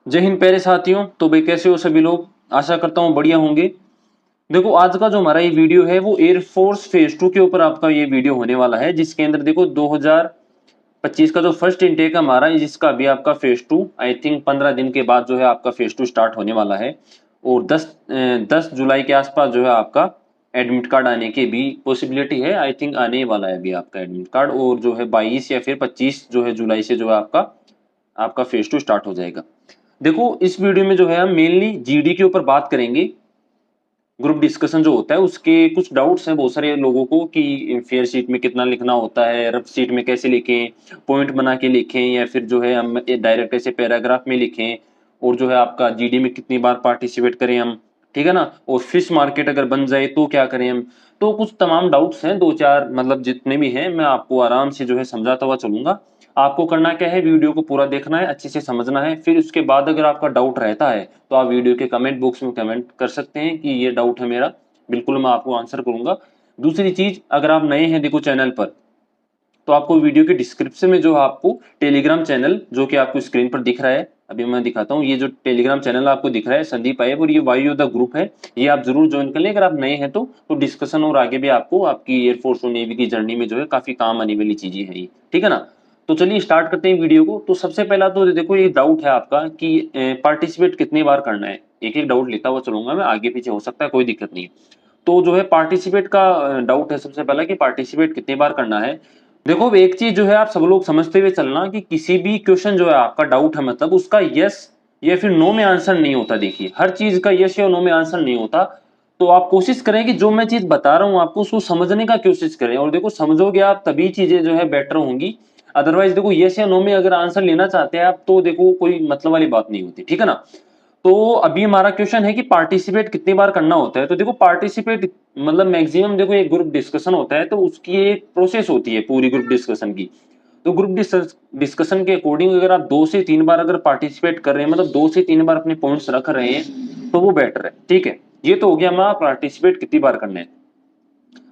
जय हिंद प्यारे साथियों। तो भाई कैसे हो सभी लोग। आशा करता हूँ बढ़िया होंगे। देखो आज का जो हमारा ये वीडियो है वो एयरफोर्स फेज 2 के ऊपर आपका ये वीडियो होने वाला है, जिसके अंदर देखो 2025 का जो फर्स्ट इनटेक हमारा है, जिसका अभी आपका फेज 2 आई थिंक 15 दिन के बाद जो है आपका फेज 2 स्टार्ट होने वाला है। और 10 जुलाई के आसपास जो है आपका एडमिट कार्ड आने की भी पॉसिबिलिटी है। आई थिंक आने ही वाला है अभी आपका एडमिट कार्ड, और जो है 22 या फिर 25 जो है जुलाई से जो है आपका आपका फेज 2 स्टार्ट हो जाएगा। देखो इस वीडियो में जो है हम मेनली जीडी के ऊपर बात करेंगे। ग्रुप डिस्कशन जो होता है उसके कुछ डाउट्स हैं बहुत सारे लोगों को कि फेयर शीट में कितना लिखना होता है, रफ शीट में कैसे लिखें, पॉइंट बना के लिखें या फिर जो है हम डायरेक्ट ऐसे पैराग्राफ में लिखें, और जो है आपका जीडी में कितनी बार पार्टिसिपेट करें हम, ठीक है ना, और फिश मार्केट अगर बन जाए तो क्या करें हम। तो कुछ तमाम डाउट्स हैं, दो चार मतलब जितने भी हैं मैं आपको आराम से जो है समझाता हुआ चलूंगा। आपको करना क्या है, वीडियो को पूरा देखना है, अच्छे से समझना है। फिर उसके बाद अगर आपका डाउट रहता है तो आप वीडियो के कमेंट बॉक्स में कमेंट कर सकते हैं कि ये डाउट है मेरा, बिल्कुल मैं आपको आंसर करूंगा। दूसरी चीज, अगर आप नए हैं देखो चैनल पर, तो आपको वीडियो के डिस्क्रिप्शन में जो है आपको टेलीग्राम चैनल जो कि आपको स्क्रीन पर दिख रहा है, अभी मैं दिखाता हूँ, ये जो टेलीग्राम चैनल आपको दिख रहा है संदीप आयब, और ये वायु योद्धा ग्रुप है, ये आप जरूर ज्वाइन कर लें अगर आप नए हैं तो डिस्कशन और आगे भी आपको आपकी एयरफोर्स और नेवी की जर्नी में जो है काफी काम आने वाली चीजें हैं ये, ठीक है ना। तो चलिए स्टार्ट करते हैं वीडियो को। तो सबसे पहला तो देखो ये डाउट है आपका कि पार्टिसिपेट कितनी बार करना है। एक एक डाउट लेता हुआ चलूंगा मैं, आगे पीछे हो सकता है, कोई दिक्कत नहीं है। तो जो है पार्टिसिपेट का डाउट है सबसे पहला कि पार्टिसिपेट कितनी बार करना है। देखो एक चीज जो है आप सब लोग समझते हुए चलना कि किसी भी क्वेश्चन जो है आपका डाउट है मतलब उसका यस या फिर नो में आंसर नहीं होता। देखिए हर चीज का यस या नो में आंसर नहीं होता। तो आप कोशिश करें कि जो मैं चीज बता रहा हूं आपको उसको समझने का कोशिश करें, और देखो समझोगे आप तभी चीजें जो है बेटर होंगी। अदरवाइज देखो यस या नो में अगर आंसर लेना चाहते हैं आप तो देखो कोई मतलब वाली बात नहीं होती, ठीक है ना। तो अभी हमारा क्वेश्चन है कि पार्टिसिपेट कितनी बार करना होता है। तो देखो पार्टिसिपेट मतलब मैक्सिमम देखो एक ग्रुप डिस्कशन होता है तो उसकी एक प्रोसेस होती है पूरी ग्रुप डिस्कशन की। तो ग्रुप डिस्कशन के अकॉर्डिंग अगर आप 2 से 3 बार अगर पार्टिसिपेट कर रहे हैं, मतलब 2 से 3 बार अपने पॉइंट्स रख रहे हैं, तो वो बेटर है, ठीक है। ये तो हो गया हमारा पार्टिसिपेट कितनी बार करना है।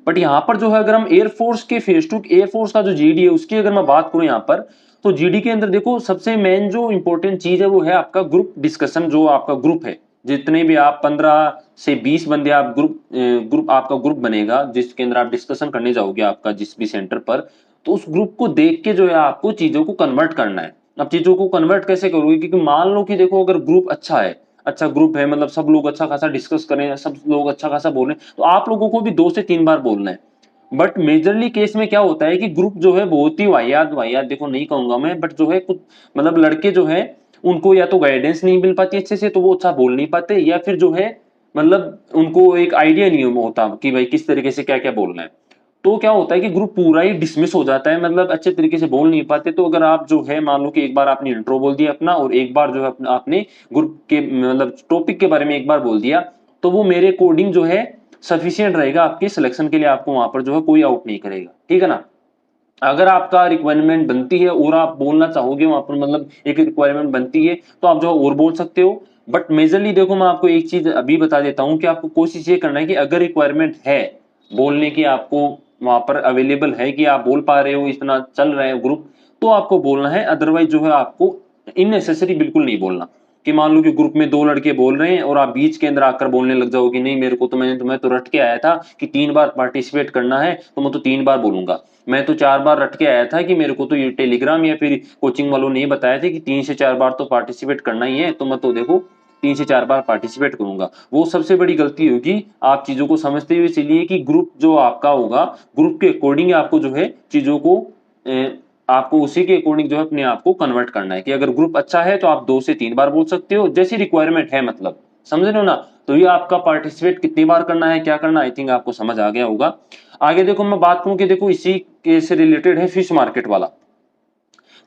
बट यहाँ पर जो है अगर हम एयरफोर्स के फेज 2 एयरफोर्स का जो जीडी है उसकी अगर मैं बात करूं यहाँ पर, तो जीडी के अंदर देखो सबसे मेन जो इंपॉर्टेंट चीज है वो है आपका ग्रुप डिस्कशन। जो आपका ग्रुप है, जितने भी आप 15 से 20 बंदे आप ग्रुप आपका ग्रुप बनेगा जिसके अंदर आप डिस्कशन करने जाओगे आपका जिस भी सेंटर पर, तो उस ग्रुप को देख के जो है आपको चीजों को कन्वर्ट करना है। अब चीजों को कन्वर्ट कैसे करोगे, क्योंकि मान लो कि देखो अगर ग्रुप अच्छा है, अच्छा ग्रुप है, मतलब सब लोग अच्छा खासा डिस्कस करें, सब लोग अच्छा खासा बोल रहे हैं, तो आप लोगों को भी 2 से 3 बार बोलना है। बट मेजरली केस में क्या होता है कि ग्रुप जो है बहुत ही वाहियात वाहियात देखो नहीं कहूंगा मैं, बट जो है कुछ मतलब लड़के जो है उनको या तो गाइडेंस नहीं मिल पाती अच्छे से तो वो अच्छा बोल नहीं पाते, या फिर जो है मतलब उनको एक आइडिया नहीं होता कि भाई किस तरीके से क्या क्या बोलना है। तो क्या होता है कि ग्रुप पूरा ही डिसमिस हो जाता है, मतलब अच्छे तरीके से बोल नहीं पाते। तो अगर आप जो है मान लो कि एक बार आपने इंट्रो बोल दिया अपना, और एक बार जो है आपने ग्रुप के मतलब टॉपिक के बारे में एक बार बोल दिया, तो वो मेरे अकॉर्डिंग जो है सफिशियंट रहेगा आपके सिलेक्शन के लिए। आपको वहां पर जो है कोई आउट नहीं करेगा, ठीक है ना। अगर आपका रिक्वायरमेंट बनती है और आप बोलना चाहोगे वहां पर, मतलब एक रिक्वायरमेंट बनती है तो आप जो है और बोल सकते हो। बट मेजरली देखो मैं आपको एक चीज अभी बता देता हूं कि आपको कोशिश ये करना है कि अगर रिक्वायरमेंट है बोलने की, आपको वहां पर अवेलेबल है कि आप बोल पा रहे हो, इतना चल रहा है ग्रुप, तो आपको बोलना है। अदरवाइज जो है आपको इननेसेसरी बिल्कुल नहीं बोलना। कि मान लो कि ग्रुप में 2 लड़के बोल रहे हैं और आप बीच के अंदर आकर बोलने लग जाओ कि नहीं मेरे को तो मैं तो रट के आया था कि 3 बार पार्टिसिपेट करना है तो मैं तो 3 बार बोलूंगा। मैं तो 4 बार रट के आया था कि मेरे को तो ये टेलीग्राम या फिर कोचिंग वालों ने बताया था कि 3 से 4 बार तो पार्टिसिपेट करना ही है, तो मैं तो देखो 3 से 4 बार पार्टिसिपेट करूंगा। वो सबसे बड़ी गलती होगी। आप चीजों को समझते हुए चलिए कि ग्रुप जो आपका होगा, ग्रुप के अकॉर्डिंग आपको जो है चीजों को आपको उसी के अकॉर्डिंग जो है अपने आप को कन्वर्ट करना है। कि अगर ग्रुप अच्छा है तो आप 2 से 3 बार बोल सकते हो जैसी रिक्वायरमेंट है, मतलब समझ रहे हो ना। तो ये आपका पार्टिसिपेट कितनी बार करना है, क्या करना, आई थिंक आपको समझ आ गया होगा। आगे देखो मैं बात करूं कि देखो इसी के से रिलेटेड है फिश मार्केट वाला।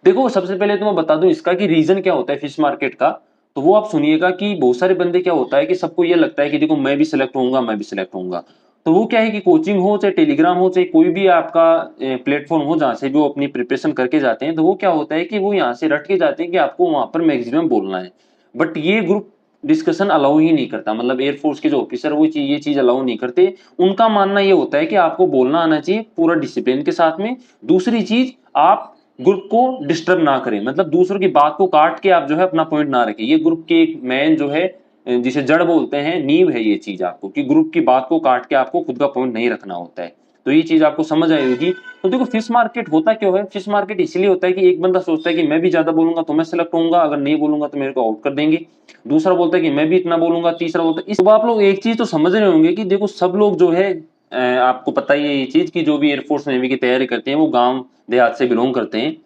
देखो सबसे पहले तो मैं बता दूं इसका कि रीजन क्या होता है फिश मार्केट का। तो वो आप सुनिएगा कि बहुत सारे बंदे क्या होता है कि सबको ये लगता है कि देखो मैं भी सिलेक्ट होऊंगा, मैं भी सिलेक्ट होऊंगा। तो वो क्या है कि कोचिंग हो चाहे टेलीग्राम हो चाहे कोई भी आपका प्लेटफॉर्म हो जहां से भी वो अपनी प्रिपरेशन करके जाते हैं, तो वो क्या होता है कि वो यहाँ से रट के जाते हैं कि आपको वहां पर मैक्सिमम बोलना है। बट ये ग्रुप डिस्कशन अलाउ ही नहीं करता, मतलब एयरफोर्स के जो ऑफिसर वो ये चीज अलाउ नहीं करते। उनका मानना ये होता है कि आपको बोलना आना चाहिए पूरा डिसिप्लिन के साथ में। दूसरी चीज, आप ग्रुप को डिस्टर्ब ना करें, मतलब दूसरों की बात को काट के आप जो है अपना पॉइंट ना रखें। ये ग्रुप की एक मेन जो है जिसे जड़ बोलते हैं, नींव है ये चीज आपको, कि ग्रुप की बात को काट के आपको खुद का पॉइंट नहीं रखना होता है। तो ये चीज आपको समझ आई होगी। तो देखो फिश मार्केट होता क्यों है, फिश मार्केट इसलिए होता है कि एक बंदा सोचता है कि मैं भी ज्यादा बोलूंगा तो मैं सिलेक्ट होऊंगा, अगर नहीं बोलूंगा तो मेरे को आउट कर देंगे। दूसरा बोलता है कि मैं भी इतना बोलूंगा, तीसरा बोलता है इस। तो आप लोग एक चीज तो समझ रहे होंगे कि देखो सब लोग जो है आपको पता ही है ये चीज कि जो भी एयरफोर्स नेवी की तैयारी करते हैं वो गांव देहात से बिलोंग करते हैं।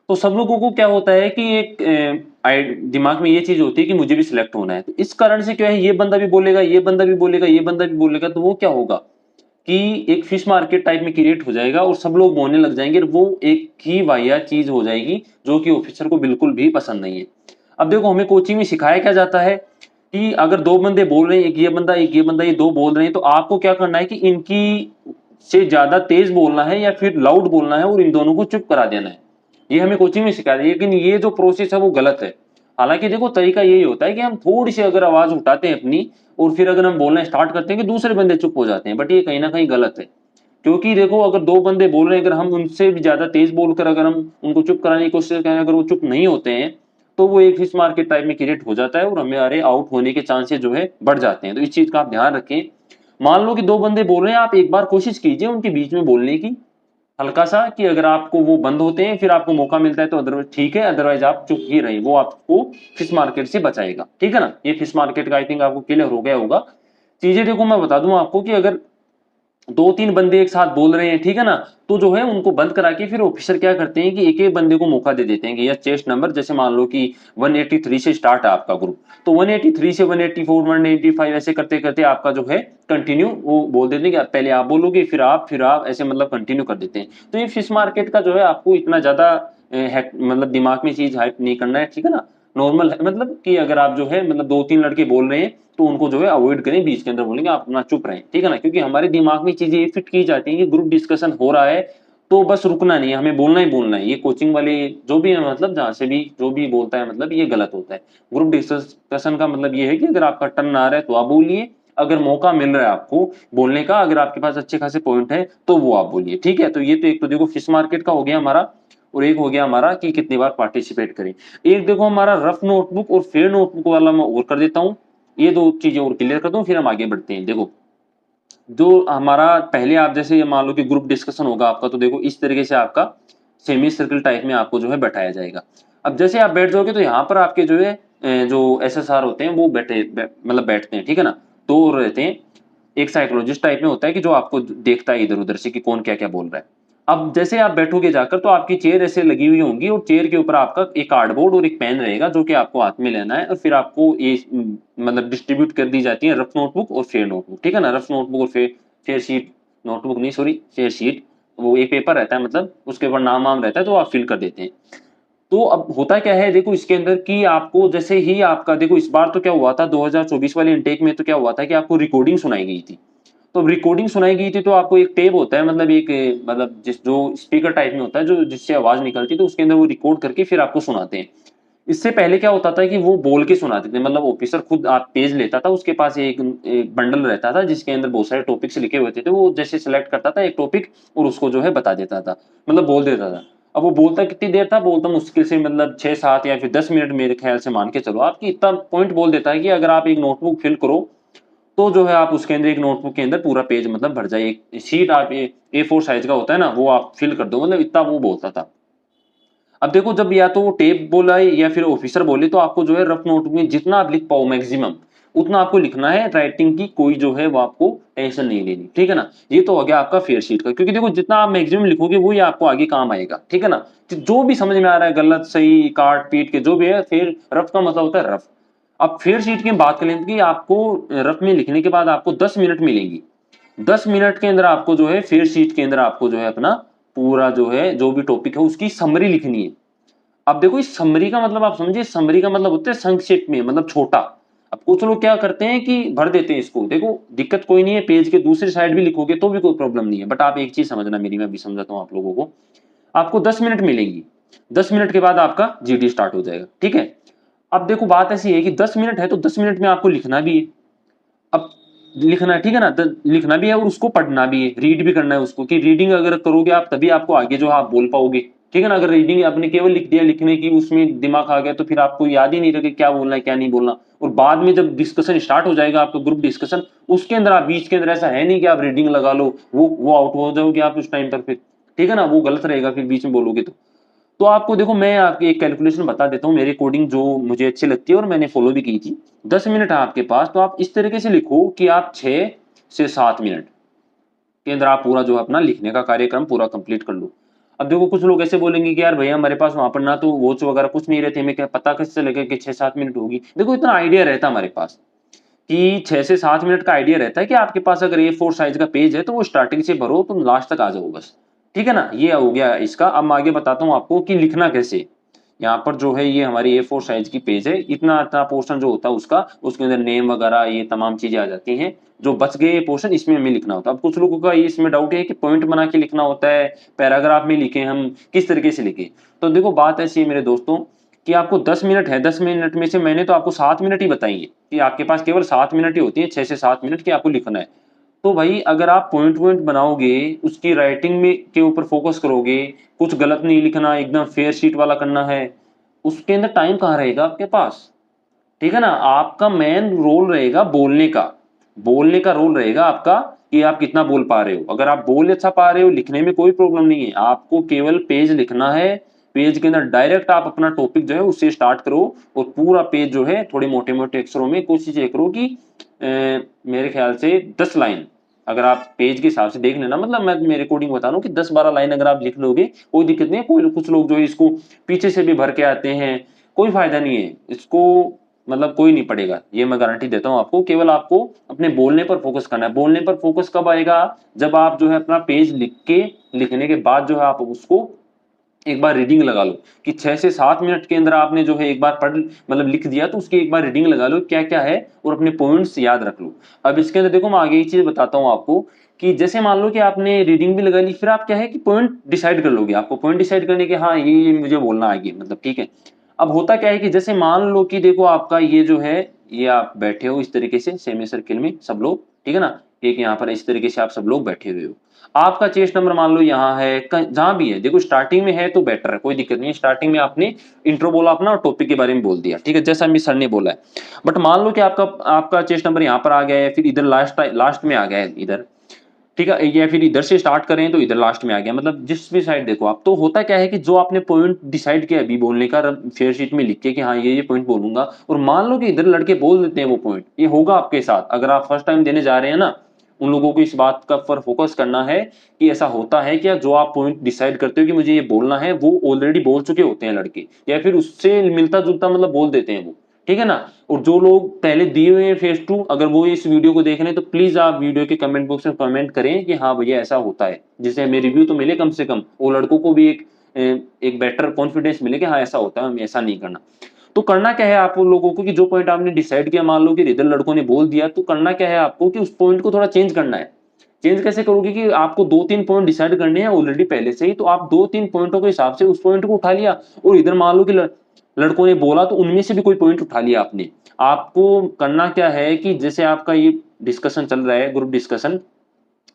तो सब लोगों को क्या होता है कि एक दिमाग में ये चीज होती है कि मुझे भी सिलेक्ट होना है। तो इस कारण से क्या है, ये बंदा भी बोलेगा, ये बंदा भी बोलेगा, ये बंदा भी बोलेगा, तो वो क्या होगा कि एक फिश मार्केट टाइप में क्रिएट हो जाएगा और सब लोग बोलने लग जाएंगे, और वो एक ही वाहियात चीज हो जाएगी जो कि ऑफिसर को बिल्कुल भी पसंद नहीं है। अब देखो हमें कोचिंग में सिखाया क्या जाता है कि अगर दो बंदे बोल रहे हैं, एक ये बंदा एक ये बंदा, ये दो बोल रहे हैं, तो आपको क्या करना है कि इनकी से ज्यादा तेज बोलना है या फिर लाउड बोलना है और इन दोनों को चुप करा देना है। ये हमें कोचिंग में सिखाया, लेकिन ये जो प्रोसेस है वो गलत है। हालांकि देखो तरीका यही होता है कि हम थोड़ी सी अगर आवाज उठाते हैं अपनी, और फिर अगर हम बोलना स्टार्ट करते हैं कि दूसरे बंदे चुप हो जाते हैं, बट ये कहीं ना कहीं गलत है। क्योंकि देखो अगर दो बंदे बोल रहे हैं, अगर हम उनसे भी ज्यादा तेज बोलकर अगर हम उनको चुप कराने की कोशिश करें, अगर वो चुप नहीं होते हैं, तो वो एक फिश मार्केट टाइप में क्रिएट हो जाता है और हमारे आउट होने के चांसेस जो है बढ़ जाते हैं। तो इस चीज का आप ध्यान रखें। मान लो कि दो बंदे बोल रहे हैं, आप एक बार कोशिश कीजिए उनके बीच में बोलने की, हल्का सा, कि अगर आपको वो बंद होते हैं फिर आपको मौका मिलता है तो अदरवाइज ठीक है, अदरवाइज आप चुप ही रहे, वो आपको फिश मार्केट से बचाएगा। ठीक है ना, ये फिश मार्केट का आई थिंक आपको क्लियर हो गया होगा। चीजें देखो मैं बता दूं आपको कि अगर दो तीन बंदे एक साथ बोल रहे हैं, ठीक है ना, तो जो है उनको बंद करा के फिर ऑफिसर क्या करते हैं कि एक एक बंदे को मौका दे देते हैं कि यह चेस्ट नंबर, जैसे मान लो कि 183 से स्टार्ट है आपका ग्रुप, तो 183 से 184 185 ऐसे करते करते आपका जो है कंटिन्यू वो बोल देते हैं कि पहले आप बोलोगे फिर आप ऐसे मतलब कंटिन्यू कर देते हैं। तो ये फिश मार्केट का जो है आपको इतना ज्यादा मतलब दिमाग में चीज हाइप नहीं करना है, ठीक है ना। नॉर्मल है, मतलब कि अगर आप जो है मतलब दो तीन लड़के बोल रहे हैं तो उनको जो है अवॉइड करें, बीच के अंदर बोलेंगे, आप अपना चुप रहें, ठीक है ना। क्योंकि हमारे दिमाग में चीजें ये फिट की जाती है कि ग्रुप डिस्कशन हो रहा है तो बस रुकना नहीं है, हमें बोलना ही बोलना है। ये कोचिंग वाले जो भी है, मतलब जहां से भी जो भी बोलता है, मतलब ये गलत होता है। ग्रुप डिस्कशन का मतलब ये है कि अगर आपका टर्न आ रहा है तो आप बोलिए, अगर मौका मिल रहा है आपको बोलने का, अगर आपके पास अच्छे खासे पॉइंट है तो वो आप बोलिए, ठीक है। तो ये तो एक तो देखो फिश मार्केट का हो गया हमारा, और एक हो गया हमारा कि कितनी बार पार्टिसिपेट करें। एक देखो हमारा रफ नोटबुक और फेयर नोटबुक वाला मैं और कर देता हूँ, ये दो चीजें और क्लियर कर दूं फिर हम आगे बढ़ते हैं। देखो जो हमारा पहले आप जैसे ये मान लो कि ग्रुप डिस्कशन होगा आपका, तो देखो इस तरीके से आपका सेमी सर्कल टाइप में आपको जो है बैठाया जाएगा। अब जैसे आप बैठ जाओगे तो यहाँ पर आपके जो है जो एसएसआर होते हैं वो मतलब बैठते हैं, ठीक है ना। दो रहते हैं, एक साइकोलॉजिस्ट टाइप में होता है कि जो आपको देखता है इधर उधर से कि कौन क्या क्या बोल रहा है। अब जैसे आप बैठोगे जाकर तो आपकी चेयर ऐसे लगी हुई होंगी और चेयर के ऊपर आपका एक कार्डबोर्ड और एक पेन रहेगा जो कि आपको हाथ में लेना है, और फिर आपको ये मतलब डिस्ट्रीब्यूट कर दी जाती है रफ नोटबुक और फेयर नोटबुक, ठीक है ना। रफ नोटबुक और फेयर शीट, नोटबुक नहीं सॉरी फेयर शीट, वो एक पेपर रहता है, मतलब उसके ऊपर नाम वाम रहता है तो आप फिल कर देते हैं। तो अब होता क्या है देखो इसके अंदर कि आपको जैसे ही आपका देखो इस बार तो क्या हुआ था 2024 वाले इनटेक में, तो क्या हुआ था कि आपको रिकॉर्डिंग सुनाई गई थी। तो रिकॉर्डिंग सुनाई गई थी तो आपको एक टेप होता है, मतलब एक मतलब जिस जो स्पीकर टाइप में होता है जो जिससे आवाज निकलती है, तो उसके अंदर वो रिकॉर्ड करके फिर आपको सुनाते हैं। इससे पहले क्या होता था कि वो बोल के सुनाते थे, मतलब ऑफिसर खुद आप पेज लेता था, उसके पास एक बंडल रहता था जिसके अंदर बहुत सारे टॉपिक्स लिखे हुए थे, वो जैसे सिलेक्ट करता था एक टॉपिक और उसको जो है बता देता था, मतलब बोल देता था। अब वो बोलता कितनी देर था, बोलता मुश्किल से मतलब 6 7 या फिर 10 मिनट मेरे ख्याल से मान के चलो आपकी, इतना पॉइंट बोल देता है कि अगर आप एक नोटबुक फिल करो तो जो है आप उसके अंदर एक नोटबुक के अंदर पूरा पेज मतलब भर जाए, एक शीट आप A4 साइज का होता है ना वो आप फिल कर दो, मतलब इतना वो बोलता था। अब देखो जब या तो वो टेप बोला है या फिर ऑफिसर बोले, तो आपको जो है रफ नोटबुक में जितना आप लिख पाओ मैक्सिमम उतना आपको लिखना है। राइटिंग की कोई जो है वो आपको टेंशन नहीं लेनी, ठीक है ना। ये तो हो गया आपका फेयर शीट का, क्योंकि देखो जितना आप मैक्सिमम लिखोगे वो ही आपको आगे काम आएगा, ठीक है ना। जो भी समझ में आ रहा है गलत सही काट पीट के जो भी है, फिर रफ का मतलब होता है रफ। अब फेयर शीट की बात करें कि आपको रफ में लिखने के बाद आपको 10 मिनट मिलेंगी। 10 मिनट के अंदर आपको जो है फेयर शीट के अंदर आपको जो है अपना पूरा जो है जो भी टॉपिक है उसकी समरी लिखनी है। अब देखो इस समरी का मतलब आप समझिए, समरी का मतलब होता है संक्षेप में, मतलब छोटा। अब कुछ लोग क्या करते हैं कि भर देते हैं इसको, देखो दिक्कत कोई नहीं है, पेज के दूसरी साइड भी लिखोगे तो भी कोई प्रॉब्लम नहीं है, बट आप एक चीज समझना मेरी, मैं भी समझाता हूँ आप लोगों को। आपको 10 मिनट मिलेंगी, 10 मिनट के बाद आपका जीडी स्टार्ट हो जाएगा, ठीक है। अब देखो बात ऐसी है कि 10 मिनट है तो 10 मिनट में आपको लिखना भी है। अब लिखना है, ठीक है ना, लिखना भी है और उसको पढ़ना भी है, रीड भी करना है उसको, कि रीडिंग अगर करोगे आप तभी आपको आगे जो है आप बोल पाओगे, ठीक है ना। अगर रीडिंग आपने केवल लिख दिया, लिखने की उसमें दिमाग आ गया, तो फिर आपको याद ही नहीं रहे क्या बोलना है क्या नहीं बोलना। और बाद में जब डिस्कशन स्टार्ट हो जाएगा आपका ग्रुप डिस्कशन, उसके अंदर आप बीच के अंदर ऐसा है नहीं कि आप रीडिंग लगा लो, वो आउट हो जाओगे आप उस टाइम पर फिर, ठीक है ना, वो गलत रहेगा फिर बीच में बोलोगे तो आपको देखो मैं आपकी एक कैलकुलेशन बता देता हूँ मेरी कोडिंग जो मुझे अच्छी लगती है और मैंने फॉलो भी की थी। 10 मिनट है आपके पास, तो आप इस तरीके से लिखो कि आप 6 से 7 मिनट के अंदर आप पूरा जो है अपना लिखने का कार्यक्रम पूरा कंप्लीट कर लो। अब देखो कुछ लोग ऐसे बोलेंगे कि यार भैया हमारे पास वहां पर ना तो वॉच वगैरह कुछ नहीं रहते, हमें क्या पता कैसे चलेगा कि 6-7 मिनट होगी। देखो इतना आइडिया रहता है हमारे पास कि 6 से 7 मिनट का आइडिया रहता है कि आपके पास अगर A4 साइज का पेज है तो वो स्टार्टिंग से भरो तो लास्ट तक आ जाओ बस, ठीक है ना। ये हो गया इसका। अब मैं आगे बताता हूँ आपको कि लिखना कैसे। यहाँ पर जो है ये हमारी A4 साइज की पेज है, इतना इतना पोर्शन जो होता है उसका, उसके अंदर नेम वगैरह ये तमाम चीजें आ जाती हैं। जो बच गए पोर्शन इसमें हमें लिखना होता है। अब कुछ लोगों का ये इसमें डाउट है कि पॉइंट बना के लिखना होता है, पैराग्राफ में लिखे हम, किस तरीके से लिखे। तो देखो बात ऐसी है मेरे दोस्तों कि आपको 10 मिनट है, 10 मिनट में से मैंने तो आपको 7 मिनट ही बताई है कि आपके पास केवल 7 मिनट ही होती है, 6 से 7 मिनट की आपको लिखना है। तो भाई अगर आप पॉइंट पॉइंट बनाओगे, उसकी राइटिंग में के ऊपर फोकस करोगे, कुछ गलत नहीं लिखना, एकदम फेयर शीट वाला करना है, उसके अंदर टाइम कहाँ रहेगा आपके पास, ठीक है ना। आपका मेन रोल रहेगा बोलने का, बोलने का रोल रहेगा आपका कि आप कितना बोल पा रहे हो। अगर आप बोल अच्छा पा रहे हो, लिखने में कोई प्रॉब्लम नहीं है, आपको केवल पेज लिखना है। पेज के अंदर डायरेक्ट आप अपना टॉपिक जो है उससे स्टार्ट करो और पूरा पेज जो है थोड़े मोटे मोटे अक्षरों में कोशिश ये करो कि मेरे ख्याल से 10 लाइन, अगर आप पेज के हिसाब से देख लेना, मतलब मैं मेरे अकॉर्डिंग बता रहा हूँ कि 10-12 लाइन अगर आप लिख लोगे कोई दिक्कत नहीं है। कोई कुछ लोग जो है इसको पीछे से भी भर के आते हैं, कोई फायदा नहीं है इसको, मतलब कोई नहीं पड़ेगा, ये मैं गारंटी देता हूँ आपको। केवल आपको अपने बोलने पर फोकस करना है। बोलने पर फोकस कब आएगा, जब आप जो है अपना पेज लिख के, लिखने के बाद जो है आप उसको एक बार रीडिंग लगा लो कि 6 से 7 मिनट के अंदर आपने जो है एक बार पढ़ मतलब लिख दिया, तो उसकी एक बार रीडिंग लगा लो क्या क्या है और अपने पॉइंट्स याद रख लो। अब इसके अंदर देखो मैं आगे एक चीज बताता हूँ आपको कि जैसे मान लो कि आपने रीडिंग भी लगा ली, फिर आप क्या है कि पॉइंट डिसाइड कर लोगे। आपको पॉइंट डिसाइड करने के, हाँ ये मुझे बोलना आगे, मतलब ठीक है। अब होता क्या है कि जैसे मान लो कि देखो आपका ये जो है, ये आप बैठे हो इस तरीके से सेमी सर्किल में सब लोग, ठीक है ना, एक यहाँ पर इस तरीके से आप सब लोग बैठे हुए हो। आपका चेस्ट नंबर मान लो यहाँ है, जहां भी है, देखो स्टार्टिंग में है तो बेटर है, कोई दिक्कत नहीं है। स्टार्टिंग में आपने इंट्रो बोला अपना और टॉपिक के बारे में बोल दिया, ठीक है, जैसा मी सर ने बोला है। बट मान लो कि आपका आपका चेस्ट नंबर यहाँ पर आ गया है, फिर इधर लास्ट लास्ट में आ गया है इधर, ठीक है, या फिर इधर से स्टार्ट करें तो इधर लास्ट में आ गया, मतलब जिस भी साइड देखो आप। तो होता क्या है कि जो आपने पॉइंट डिसाइड किया अभी बोलने का, फेयर शीट में लिख के कि हाँ ये पॉइंट बोलूंगा, और मान लो कि इधर लड़के बोल देते हैं वो पॉइंट, ये होगा आपके साथ अगर आप फर्स्ट टाइम देने जा रहे हैं ना। उन लोगों को इस बात का पर फोकस करना है कि ऐसा होता है क्या, जो आप पॉइंट डिसाइड करते हो कि मुझे ये बोलना है, वो ऑलरेडी बोल चुके होते हैं लड़के, या फिर उससे मिलता जुलता मतलब बोल देते हैं वो, ठीक है ना। और जो लोग पहले दिए हुए हैं फेज 2, अगर वो इस वीडियो को देख रहे हैं तो प्लीज आप वीडियो के कमेंट बॉक्स में कमेंट करें कि हाँ भैया ऐसा होता है, जिससे हमें रिव्यू तो मिले कम से कम, और लड़कों को भी एक बेटर कॉन्फिडेंस मिले कि हाँ ऐसा होता है, हमें ऐसा नहीं करना। तो करना क्या है आप लोगों को कि जो पॉइंट आपने डिसाइड किया, मान लो कि इधर लड़कों ने बोल दिया, तो करना क्या है आपको कि उस पॉइंट को थोड़ा चेंज करना है। चेंज कैसे करोगे कि आपको 2-3 पॉइंट डिसाइड करने हैं ऑलरेडी पहले से ही, तो आप 2-3 पॉइंटों के हिसाब से उस पॉइंट को उठा लिया, और इधर मान लो कि लड़कों ने बोला तो उनमें से भी कोई पॉइंट उठा लिया आपने। आपको करना क्या है कि जैसे आपका ये डिस्कशन चल रहा है, ग्रुप डिस्कशन,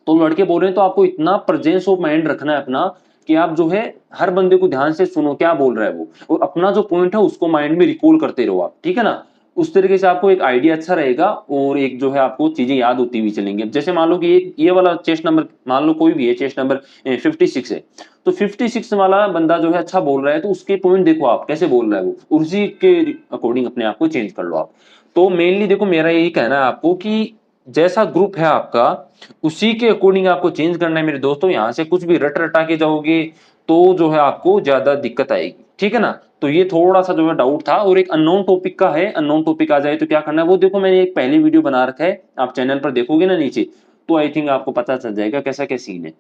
तो लड़के बोल रहे हैं तो आपको इतना प्रेजेंस ऑफ माइंड रखना है अपना कि आप जो है हर बंदे को ध्यान से सुनो क्या बोल रहा है वो, और अपना जो पॉइंट है उसको माइंड में रिकॉल करते रहो आप, ठीक है ना। उस तरीके से आपको एक आइडिया अच्छा रहेगा और एक जो है आपको चीजें याद होती हुई चलेंगी। अब जैसे मान लो कि ये वाला चेस्ट नंबर, मान लो कोई भी है, चेस्ट नंबर 56 है, तो 56 वाला बंदा जो है अच्छा बोल रहा है, तो उसके पॉइंट देखो आप कैसे बोल रहा है वो, उसी के अकॉर्डिंग अपने आप को चेंज कर लो आप। तो मेनली देखो मेरा यही कहना है आपको कि जैसा ग्रुप है आपका उसी के अकॉर्डिंग आपको चेंज करना है मेरे दोस्तों। यहाँ से कुछ भी रट रटा के जाओगे तो जो है आपको ज्यादा दिक्कत आएगी, ठीक है ना। तो ये थोड़ा सा जो है डाउट था, और एक अननोन टॉपिक का है, अननोन टॉपिक आ जाए तो क्या करना है वो देखो, मैंने एक पहली वीडियो बना रखा है, आप चैनल पर देखोगे ना नीचे, तो आई थिंक आपको पता चल जाएगा कैसा क्या सीन है।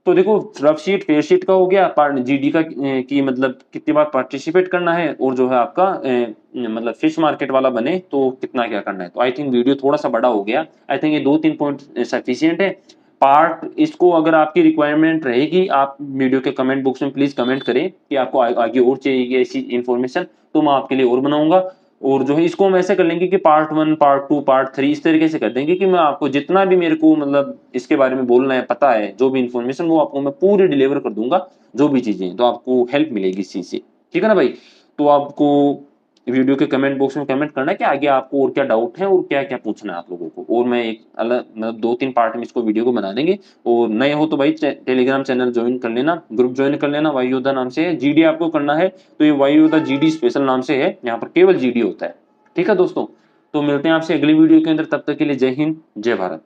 तो देखो रफ शीट फेयर शीट का हो गया, पार्ट जीडी का की मतलब कितनी बार पार्टिसिपेट करना है, और जो है आपका मतलब फिश मार्केट वाला बने तो कितना क्या करना है। तो आई थिंक वीडियो थोड़ा सा बड़ा हो गया, आई थिंक ये 2-3 पॉइंट सफिशियंट है। पार्ट इसको अगर आपकी रिक्वायरमेंट रहेगी, आप वीडियो के कमेंट बॉक्स में प्लीज कमेंट करें कि आपको आगे और चाहिए ऐसी इन्फॉर्मेशन, तो मैं आपके लिए और बनाऊंगा। और जो है इसको हम ऐसे कर लेंगे कि पार्ट 1, पार्ट 2, पार्ट 3 इस तरीके से कर देंगे कि मैं आपको जितना भी मेरे को मतलब इसके बारे में बोलना है, पता है, जो भी इन्फॉर्मेशन वो आपको मैं पूरी डिलीवर कर दूंगा, जो भी चीजें, तो आपको हेल्प मिलेगी इस चीज से। ठीक है ना भाई? तो आपको वीडियो के कमेंट बॉक्स में कमेंट करना है कि आगे आपको और क्या डाउट है और क्या क्या पूछना है आप लोगों को, और मैं एक अलग मतलब 2-3 पार्ट में इसको वीडियो को बना देंगे। और नए हो तो भाई टेलीग्राम चैनल ज्वाइन कर लेना, ग्रुप ज्वाइन कर लेना, वाई योद्धा नाम से है। जीडी आपको करना है तो ये वाई योद्धा जीडी स्पेशल नाम से है, यहाँ पर केवल जीडी होता है। ठीक है दोस्तों, तो मिलते हैं आपसे अगली वीडियो के अंदर, तब तक के लिए जय हिंद, जय भारत।